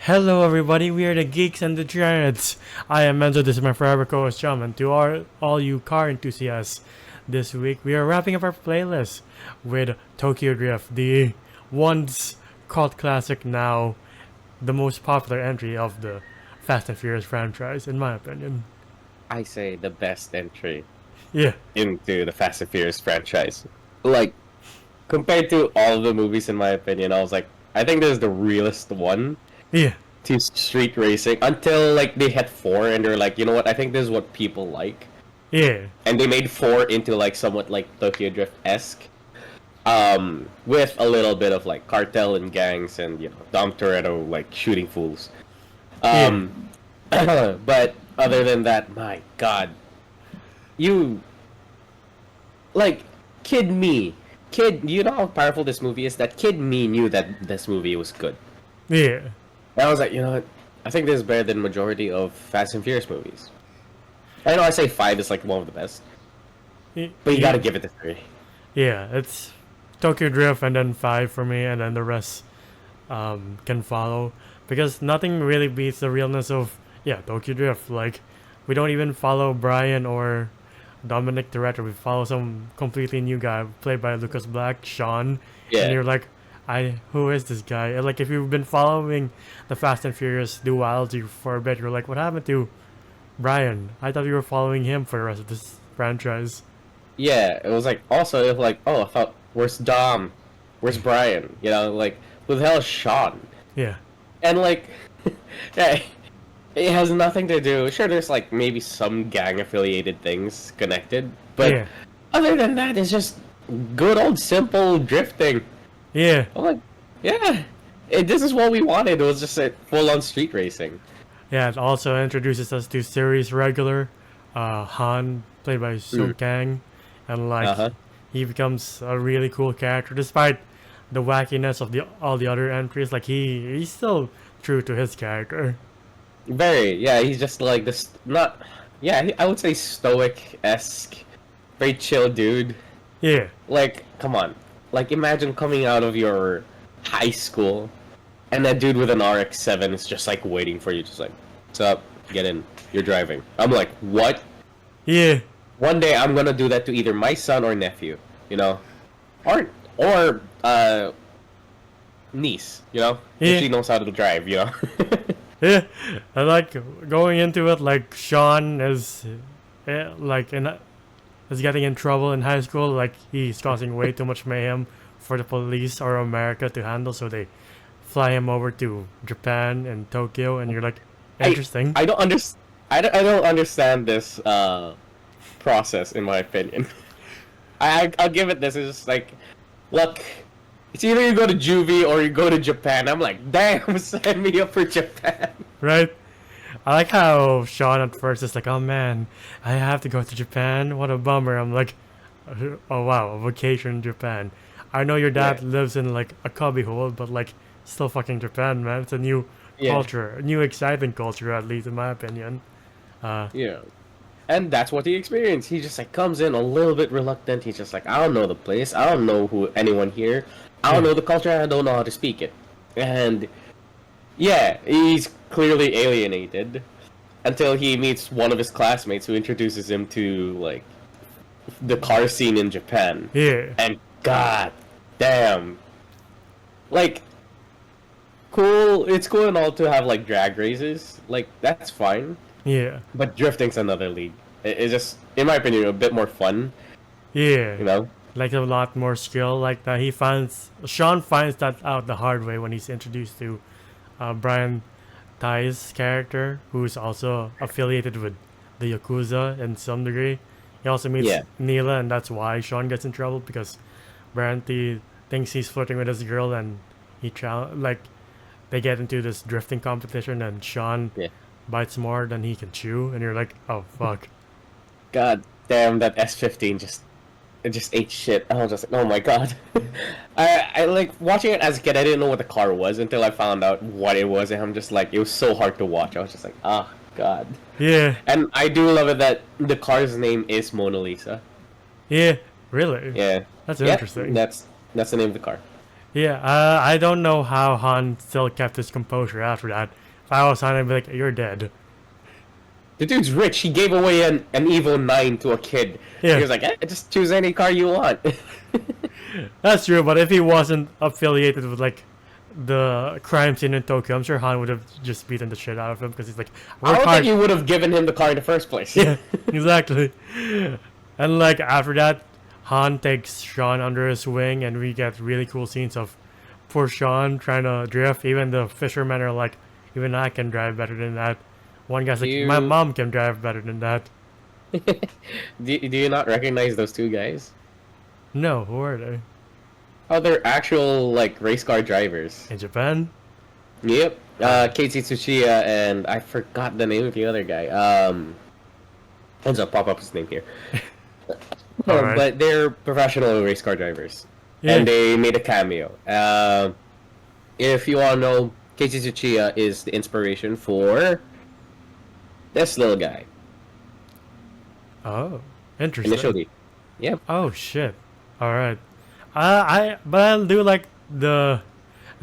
Hello everybody, we are the Geeks and the Giants. I am Enzo, this is my forever co-host Chum, and to all you car enthusiasts, this week we are wrapping up our playlist with Tokyo Drift, the once cult classic, now the most popular entry of the Fast and Furious franchise, in my opinion. I say the best entry Yeah, into the Fast and Furious franchise. Like, compared to all of the movies, in my opinion, I think this is the realest one yeah, to street racing until, like, they had 4 and they're like, you know what, I think this is what people like. yeah, And they made 4 into, like, somewhat like Tokyo Drift-esque. With a little bit of, like, cartel and gangs and, Dom Toretto, like, shooting fools. yeah, But other than that, my god. You like you know how powerful this movie is? That kid me knew that this movie was good. yeah. And I was like, you know what? I think this is better than majority of Fast and Furious movies. I know I say 5 is like one of the best, but you gotta give it the 3. Yeah, it's Tokyo Drift and then 5 for me, and then the rest can follow. Because nothing really beats the realness of, Tokyo Drift. Like, we don't even follow Brian or Dominic Toretto. We follow some completely new guy played by Lucas Black, Sean. And Yeah, you're like, who is this guy? And like, if you've been following the Fast and Furious duality for a bit, you're like, what happened to Brian? I thought you were following him for the rest of this franchise. yeah. It was like also it was like, oh, I thought, where's Dom? Where's Brian? Like, who the hell is Sean? Yeah, And like, yeah, it has nothing to do. Sure, there's like maybe some gang affiliated things connected, but yeah, other than that, it's just good old simple drifting. yeah. I'm like, yeah, this is what we wanted. It was just a full on street racing. Yeah, it also introduces us to series regular Han, played by Sung Mm. Kang, and Uh like huh. he becomes a really cool character despite the wackiness of the all the other entries. Like he's still true to his character. Very, yeah. He's just like this, not, yeah. I would say stoic esque, very chill dude. Yeah, Like, come on. Like, imagine coming out of your high school, and that dude with an RX-7 is just like waiting for you, just like, what's up? Get in. You're driving. I'm like, what? yeah, One day I'm gonna do that to either my son or nephew, you know, or niece, if yeah, she knows how to drive. yeah. I like going into it like Sean is like is getting in trouble in high school. Like he's causing way too much mayhem for the police or America to handle, so they fly him over to Japan and Tokyo, and you're like, I interesting. I don't understand. I don't understand this process, in my opinion. I'll give it this. It's just like, look, it's either you go to juvie or you go to Japan. I'm like, damn, sign me up for Japan. Right? I like how Sean at first is like, oh man, I have to go to Japan. What a bummer. I'm like, oh wow, a vacation in Japan. I know your Yeah, dad lives in like a cubbyhole, but like, still fucking Japan, man. It's a new yeah, culture, a new exciting culture, at least in my opinion. Uh, yeah. And that's what he experienced. He just like comes in a little bit reluctant. He's just like, I don't know the place. I don't know who anyone here. I don't yeah, know the culture. I don't know how to speak it. And yeah, he's clearly alienated until he meets one of his classmates who introduces him to like the car scene in Japan. yeah, And god damn, like, cool. It's cool and all to have like drag races. Like, that's fine. yeah, But drifting's another league. It's just, in my opinion, a bit more fun. yeah. You know? Like a lot more skill. Like that, Sean finds that out the hard way when he's introduced to Brian Ty's character, who's also affiliated with the Yakuza in some degree. He also meets Yeah. Neela, and that's why Sean gets in trouble because Brian T thinks he's flirting with his girl, and like they get into this drifting competition, and Sean Yeah. bites more than he can chew, and you're like, oh fuck, God damn, that S15 it just ate shit. I was just like, oh my god. I like watching it as a kid. I didn't know what the car was until I found out what it was, and I'm just like, it was so hard to watch. I was just like, ah, god. yeah, And I do love it that the car's name is Mona Lisa. yeah, really, Yeah. that's Yep. interesting. That's the name of the car. Yeah, I don't know how Han still kept his composure after that. If I was Han, I'd be like, "You're dead." The dude's rich. He gave away an evil 9 to a kid. He Yeah, was like, just choose any car you want. that's true. But if he wasn't affiliated with like the crime scene in Tokyo, I'm sure Han would have just beaten the shit out of him because he's like, I "Work don't think hard." you would have given him the car in the first place. Yeah, exactly. And like after that, Han takes Sean under his wing, and we get really cool scenes of poor Sean trying to drift. Even the fishermen are like, even I can drive better than that. One guy's like, my You mom can drive better than that. do you not recognize those two guys? No, who are they? Oh, they're actual like race car drivers. In Japan? Yep. Keiichi Tsuchiya and I forgot the name of the other guy. I'll pop up his name here. Alright. But they're professional race car drivers, Yeah. and they made a cameo. If you all know, Keiichi Tsuchiya is the inspiration for this little guy Oh, interesting. initially. Yep. Oh shit. All right. But I do like the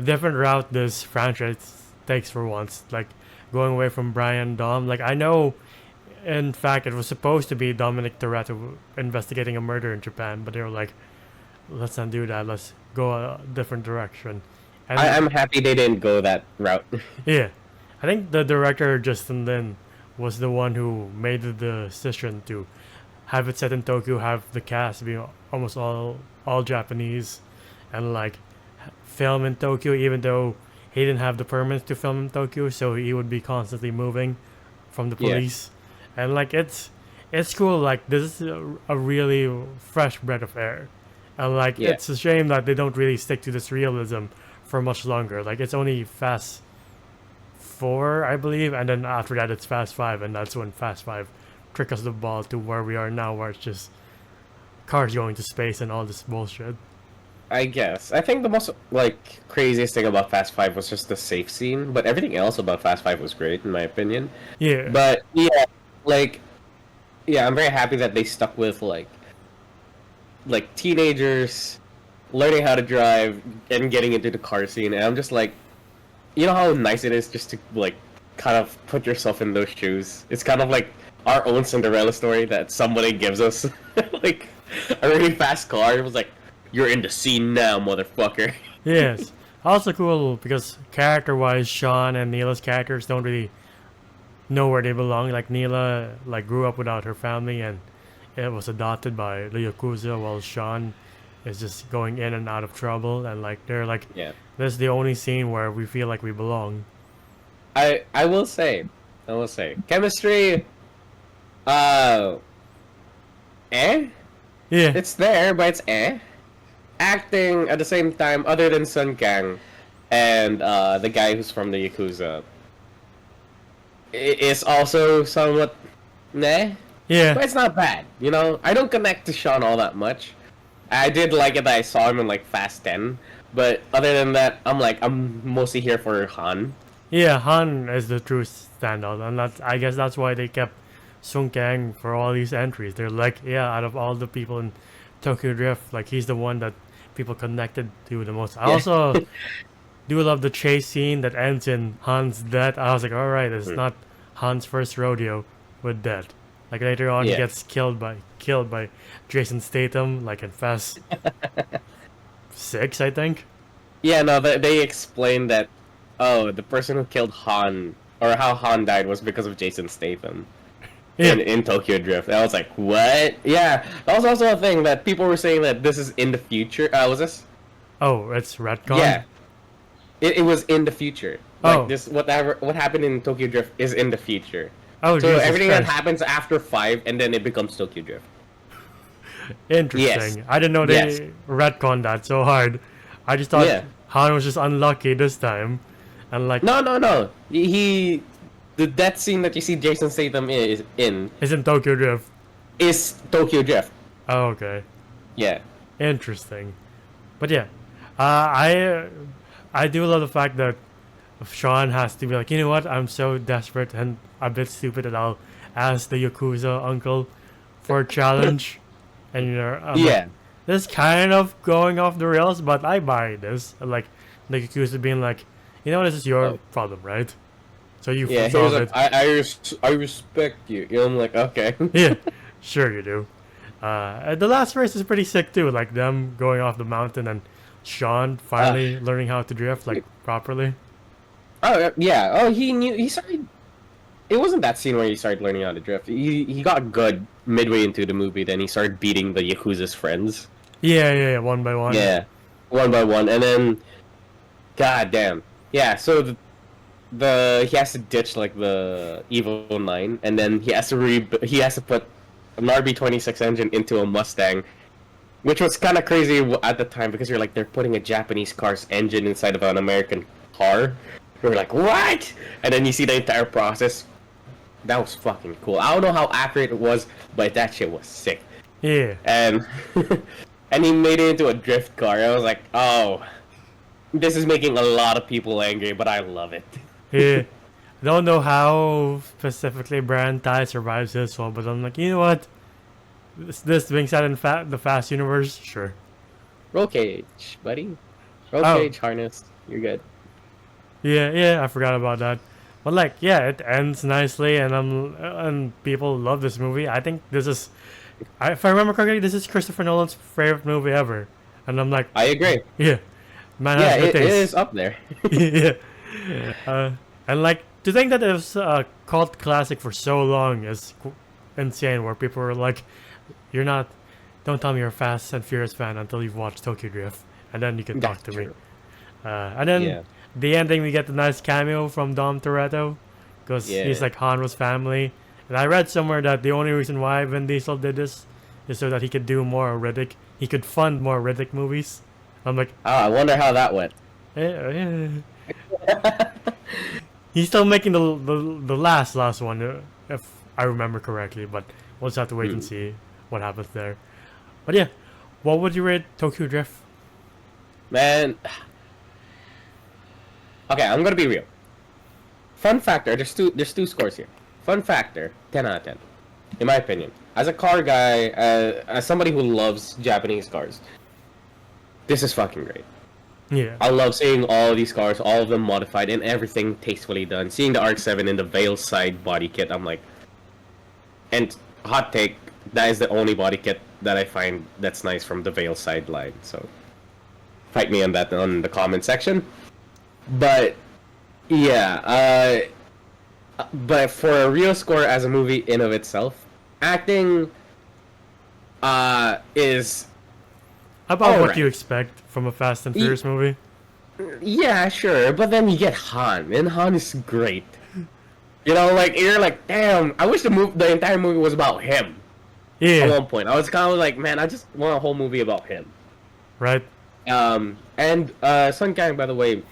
different route this franchise takes for once, like going away from Brian Dom. Like I know, in fact, it was supposed to be Dominic Toretto investigating a murder in Japan, but they were like, let's not do that. Let's go a different direction. And I'm happy they didn't go that route. yeah, I think the director Justin Lin was the one who made the decision to have it set in Tokyo, have the cast be almost all Japanese, and like film in Tokyo, even though he didn't have the permits to film in Tokyo, so he would be constantly moving from the Yeah. police, and like it's cool. Like this is a really fresh breath of air, and like Yeah. it's a shame that they don't really stick to this realism for much longer. Like it's only Fast 4, I believe, and then after that it's Fast 5, and that's when Fast 5 trickles the ball to where we are now, where it's just cars going to space and all this bullshit. I guess. I think the most like craziest thing about Fast Five was just the safe scene, but everything else about Fast Five was great in my opinion. Yeah, But yeah, like yeah, I'm very happy that they stuck with like teenagers learning how to drive and getting into the car scene. And I'm just like, you know how nice it is just to like kind of put yourself in those shoes. It's kind of like our own Cinderella story that somebody gives us, like a really fast car. It was like, you're in the scene now, motherfucker. yes. Also cool because character-wise, Sean and Neela's characters don't really know where they belong. Like Neela, like grew up without her family and it was adopted by the Yakuza, while Sean is just going in and out of trouble. And like they're like, Yeah. this is the only scene where we feel like we belong. I will say, chemistry, uh, eh? Yeah, It's there, but it's eh. Acting at the same time, other than Sun Kang and the guy who's from the Yakuza, is also somewhat meh. yeah. But it's not bad, you know? I don't connect to Sean all that much. I did like it that I saw him in like Fast 10, but other than that, I'm mostly here for Han. Yeah, Han is the true standout, and I guess that's why they kept Sung Kang for all these entries. They're like, yeah, out of all the people in Tokyo Drift, like he's the one that people connected to the most. I Yeah. also do love the chase scene that ends in Han's death. I was like, all right, it's not Han's first rodeo with death. Like later on, he Yeah. gets killed by Jason Statham, like in Fast 6, I think. Yeah, no, they explained that, oh, the person who killed Han, or how Han died, was because of Jason Statham Yeah, in Tokyo Drift. And I was like, what? Yeah, that was also a thing that people were saying that this is in the future. Was this? oh, it's retcon. Yeah. It was in the future. Oh. Like this, what happened in Tokyo Drift is in the future. Oh, So Jesus everything that Christ. happens after 5, and then it becomes Tokyo Drift. Interesting. Yes. I didn't know they Yes. retconned that so hard. I just thought Yeah. Han was just unlucky this time, and like No. The death scene that you see Jason Statham isn't Tokyo Drift. is Tokyo Drift. Oh, okay, Yeah. interesting. But yeah, I do love the fact that Sean has to be like, you know what? I'm so desperate and a bit stupid that I'll ask the Yakuza uncle for a challenge, and you know, I'm like, Yeah. this is kind of going off the rails, but I buy this. Like the Yakuza being like, you know, this is your problem, right? So you Yeah, he was solve like, it. I respect you. You know, I'm like, okay. Yeah, sure you do. And the last race is pretty sick too, like them going off the mountain and Sean Uh, finally learning how to drift like properly. oh yeah. Oh, he knew. He started. It wasn't that scene where he started learning how to drift. He got good midway into the movie. Then he started beating the Yakuza's friends. Yeah, one by one. Yeah, one by one, and then, god damn. Yeah. So the he has to ditch like the Evo 9, and then he has to put an RB26 engine into a Mustang, which was kind of crazy at the time because you're like they're putting a Japanese car's engine inside of an American car. You're like, what? And then you see the entire process. That was fucking cool. I don't know how accurate it was, but that shit was sick. Yeah. And and he made it into a drift car. I was like, oh, this is making a lot of people angry, but I love it. Yeah. I don't know how specifically Brian Ty survives this one, but I'm like, you know what? This being set in the Fast universe, sure. Roll cage, buddy. Roll Oh. cage harness. You're good. Yeah, I forgot about that. But like, yeah, it ends nicely, and people love this movie. I think this is, if I remember correctly, this is Christopher Nolan's favorite movie ever. And I'm like, I agree. yeah, man Yeah, has good it taste. is up there. Yeah. And like to think that it was a cult classic for so long is insane. Where people were like, "You're not, don't tell me you're a Fast and Furious fan until you've watched Tokyo Drift, and then you can talk to me." True. And then Yeah. the ending, we get the nice cameo from Dom Toretto, because he's Yeah. like Hanro's family. And I read somewhere that the only reason why Vin Diesel did this is so that he could do more Riddick. He could fund more Riddick movies. I'm like, Ah, I wonder how that went. eh. He's still making the last one, if I remember correctly. But we'll just have to wait and see what happens there. But yeah, what would you rate Tokyo Drift? Man. Okay, I'm gonna be real. Fun factor, there's two scores here. Fun factor, 10 out of 10. In my opinion. As a car guy, as somebody who loves Japanese cars, this is fucking great. Yeah, I love seeing all of these cars, all of them modified and everything tastefully done. Seeing the RX-7 in the Veil side body kit, I'm like... And hot take, that is the only body kit that I find that's nice from the Veil side line, so... Fight me on that on the comment section. But, yeah, but for a real score as a movie in of itself, acting, is... about what alright. you expect from a Fast and Furious movie. Yeah, sure, but then you get Han, and Han is great. You know, like, you're like, damn, I wish the entire movie was about him. At Yeah, one point, I was kind of like, man, I just want a whole movie about him. right. And Sun Kang, by the way,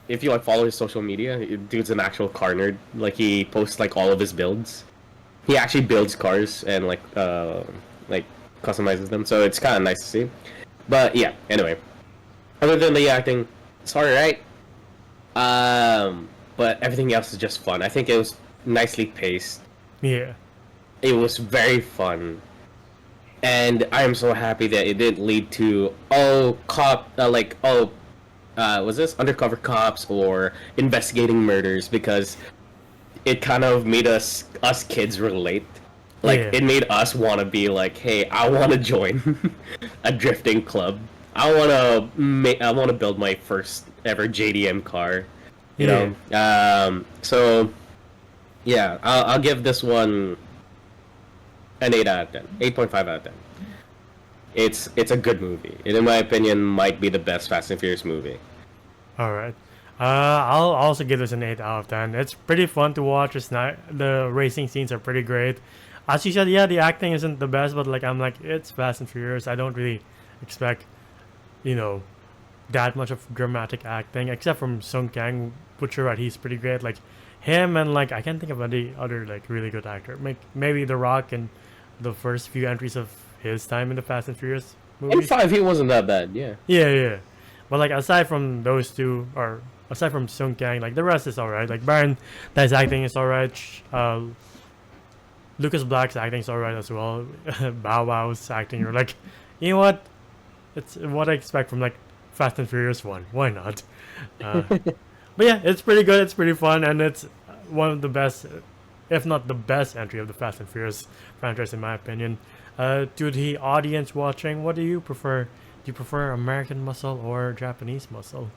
if you like follow his social media, dude's an actual car nerd. Like, he posts like all of his builds. He actually builds cars and like customizes them, so it's kind of nice to see. But yeah, anyway, other than the acting, it's alright. But everything else is just fun. I think it was nicely paced. Yeah, It was very fun, and I am so happy that it didn't lead to was this undercover cops or investigating murders, because it kind of made us kids relate. Like, Yeah. it made us want to be like, hey, I want to join a drifting club. I want to build my first ever JDM car. You know. So yeah, I'll give this one an 8 out of 10. 8.5 out of 10. It's a good movie. It, in my opinion, might be the best Fast and Furious movie. all right. I'll also give this an 8 out of 10. It's pretty fun to watch. It's not, the racing scenes are pretty great. As you said, yeah, the acting isn't the best, but like I'm like, it's Fast and Furious. I don't really expect, that much of dramatic acting, except from Sung Kang, which you're right, he's pretty great. Like him and like I can't think of any other like really good actor. Maybe The Rock and the first few entries of his time in the Fast and Furious In movies. 5, he wasn't that bad, yeah. Yeah. But like aside from those two, or aside from Sung Kang, like the rest is alright. Like Baron, his acting is alright. Lucas Black's acting's alright as well. Bow Wow's acting, you're like, you know what? It's what I expect from like Fast and Furious 1. Why not? But yeah, it's pretty good. It's pretty fun, and it's one of the best, if not the best, entry of the Fast and Furious franchise, in my opinion. To the audience watching, what do you prefer? Do you prefer American muscle or Japanese muscle?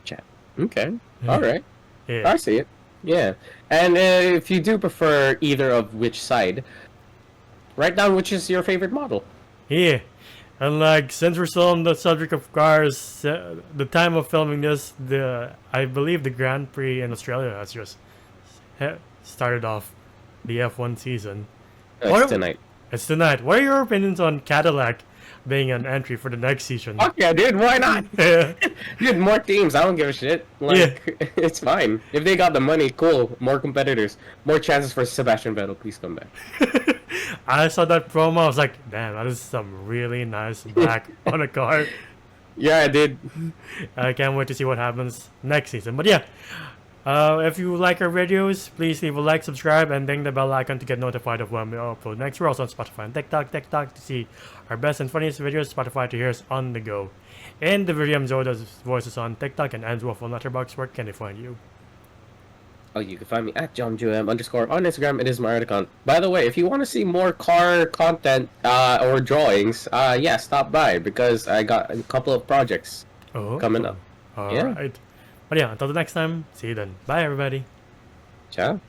Chat. Okay. All right. Yeah. I see it. Yeah. And if you do prefer either of which side, write down which is your favorite model. Yeah. And like, since we're still on the subject of cars, the time of filming this, I believe the Grand Prix in Australia has just started off the F1 season. It's tonight. It's tonight. What are your opinions on Cadillac being an entry for the next season? Fuck yeah, dude. Why not? Dude, more teams. I don't give a shit. Like, it's fine. If they got the money, cool. More competitors. More chances for Sebastian Vettel. Please come back. I saw that promo. I was like, damn, that is some really nice black on a car. Yeah, I did. I can't wait to see what happens next season. But yeah, if you like our videos, please leave a like, subscribe, and ding the bell icon to get notified of when we upload next. We're also on Spotify and TikTok to see our best and funniest videos, Spotify to hear us on the go. And the video Zoda's voices on TikTok and Andrew on Letterboxd. Where can they find you? Oh, you can find me at JohnJoM_ on Instagram. It is my art account. By the way, if you want to see more car content or drawings, yeah, stop by because I got a couple of projects coming up. Alright. But yeah, until the next time, see you then. Bye, everybody. Ciao.